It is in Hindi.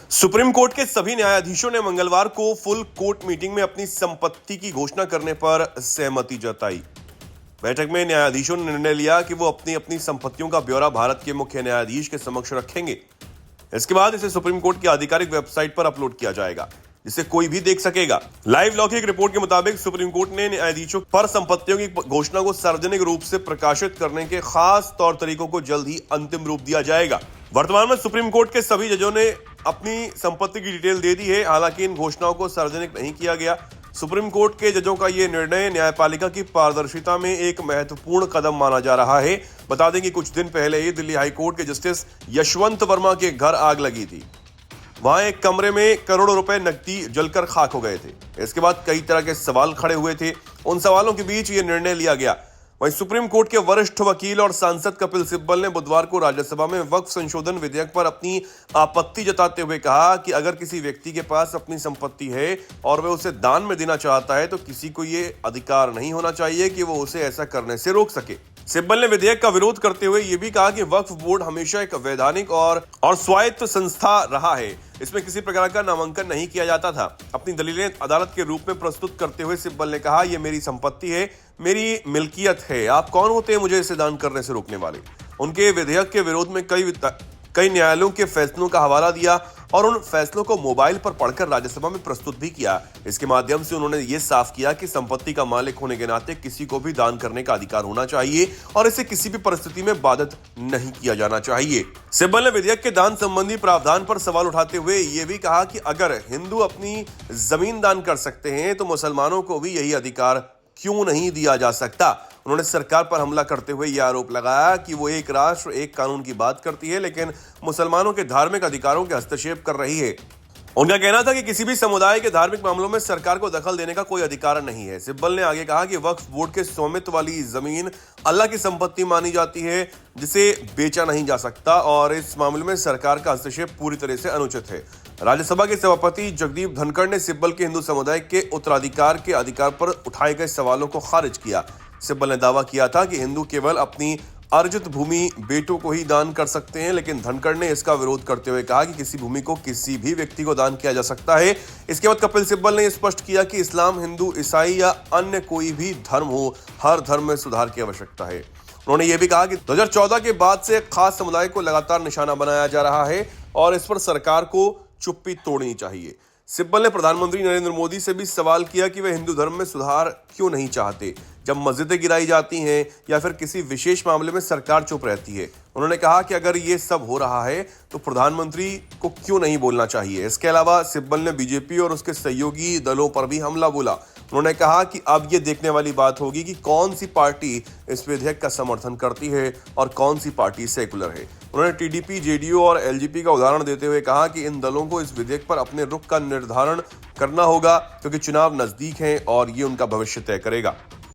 सुप्रीम कोर्ट के सभी न्यायाधीशों ने मंगलवार को फुल कोर्ट मीटिंग में अपनी संपत्ति की घोषणा करने पर सहमति जताई। बैठक में न्यायाधीशों ने निर्णय लिया कि वो अपनी अपनी संपत्तियों का ब्यौरा भारत के मुख्य न्यायाधीश के समक्ष रखेंगे। इसके बाद इसे सुप्रीम कोर्ट की आधिकारिक वेबसाइट पर अपलोड किया जाएगा, जिसे कोई भी देख सकेगा। लाइव लॉ की एक रिपोर्ट के मुताबिक सुप्रीम कोर्ट ने न्यायाधीशों पर संपत्तियों की घोषणा को सार्वजनिक रूप से प्रकाशित करने के खास तौर तरीकों को जल्द ही अंतिम रूप दिया जाएगा। वर्तमान में सुप्रीम कोर्ट के सभी जजों ने अपनी संपत्ति की डिटेल दे दी है, हालांकि इन घोषणाओं को सार्वजनिक नहीं किया गया। सुप्रीम कोर्ट के जजों का यह निर्णय न्यायपालिका की पारदर्शिता में एक महत्वपूर्ण कदम माना जा रहा है। बता दें कि कुछ दिन पहले ही दिल्ली हाई कोर्ट के जस्टिस यशवंत वर्मा के घर आग लगी थी। वहां एक कमरे में करोड़ों रुपए नकदी जलकर खाक हो गए थे। इसके बाद कई तरह के सवाल खड़े हुए थे। उन सवालों के बीच ये निर्णय लिया गया। वहीं सुप्रीम कोर्ट के वरिष्ठ वकील और सांसद कपिल सिब्बल ने बुधवार को राज्यसभा में वक्फ संशोधन विधेयक पर अपनी आपत्ति जताते हुए कहा कि अगर किसी व्यक्ति के पास अपनी संपत्ति है और वह उसे दान में देना चाहता है तो किसी को ये अधिकार नहीं होना चाहिए कि वो उसे ऐसा करने से रोक सके। सिब्बल ने विधेयक का विरोध करते हुए यह भी कहा कि वक्फ बोर्ड हमेशा एक वैधानिक और स्वायत्त संस्था रहा है। इसमें किसी प्रकार का नामांकन नहीं किया जाता था। अपनी दलीलें अदालत के रूप में प्रस्तुत करते हुए सिब्बल ने कहा, यह मेरी संपत्ति है, मेरी मिल्कियत है, आप कौन होते हैं मुझे इसे दान करने से रोकने वाले। उनके विधेयक के विरोध में कई न्यायालयों के फैसलों का हवाला दिया और उन फैसलों को मोबाइल पर पढ़कर राज्यसभा में प्रस्तुत भी किया। इसके माध्यम से उन्होंने ये साफ किया कि संपत्ति का मालिक होने के नाते किसी को भी दान करने का अधिकार होना चाहिए और इसे किसी भी परिस्थिति में बाधित नहीं किया जाना चाहिए। सिब्बल ने विधेयक के दान संबंधी प्रावधान पर सवाल उठाते हुए ये भी कहा कि अगर हिंदू अपनी जमीन दान कर सकते हैं तो मुसलमानों को भी यही अधिकार क्यों नहीं दिया जा सकता। उन्होंने सरकार पर हमला करते हुए यह आरोप लगाया कि वो एक राष्ट्र एक कानून की बात करती है लेकिन मुसलमानों के धार्मिक अधिकारों के हस्तक्षेप कर रही है। उनका कहना था कि किसी भी समुदाय के धार्मिक मामलों में सरकार को दखल देने का कोई अधिकार नहीं है। सिब्बल ने आगे कहा कि वक्फ बोर्ड के स्वामित्व वाली जमीन अल्लाह की संपत्ति मानी जाती है, जिसे बेचा नहीं जा सकता और इस मामले में सरकार का हस्तक्षेप पूरी तरह से अनुचित है। राज्यसभा के सभापति जगदीप धनखड़ ने सिब्बल के हिंदू समुदाय के उत्तराधिकार के अधिकार पर उठाए गए सवालों को खारिज किया। सिब्बल ने दावा किया था कि हिंदू केवल अपनी अर्जित भूमि बेटों को ही दान कर सकते हैं, लेकिन धनखड़ ने इसका विरोध करते हुए कहा कि किसी भूमि को किसी भी व्यक्ति को दान किया जा सकता है। इसके बाद कपिल सिब्बल ने स्पष्ट किया कि इस्लाम, हिंदू, ईसाई या अन्य कोई भी धर्म हो, हर धर्म में सुधार की आवश्यकता है। उन्होंने ये भी कहा कि 2014 के बाद से खास समुदाय को लगातार निशाना बनाया जा रहा है और इस पर सरकार को चुप्पी तोड़नी चाहिए। सिब्बल ने प्रधानमंत्री नरेंद्र मोदी से भी सवाल किया कि वे हिंदू धर्म में सुधार क्यों नहीं चाहते जब मस्जिदें गिराई जाती हैं या फिर किसी विशेष मामले में सरकार चुप रहती है। उन्होंने कहा कि अगर ये सब हो रहा है तो प्रधानमंत्री को क्यों नहीं बोलना चाहिए। इसके अलावा सिब्बल ने बीजेपी और उसके सहयोगी दलों पर भी हमला बोला। उन्होंने कहा कि अब ये देखने वाली बात होगी कि कौन सी पार्टी इस विधेयक का समर्थन करती है और कौन सी पार्टी सेकुलर है। उन्होंने टीडीपी, जेडीयू और एलजेपी का उदाहरण देते हुए कहा कि इन दलों को इस विधेयक पर अपने रुख का निर्धारण करना होगा क्योंकि चुनाव नजदीक हैं और ये उनका भविष्य तय करेगा।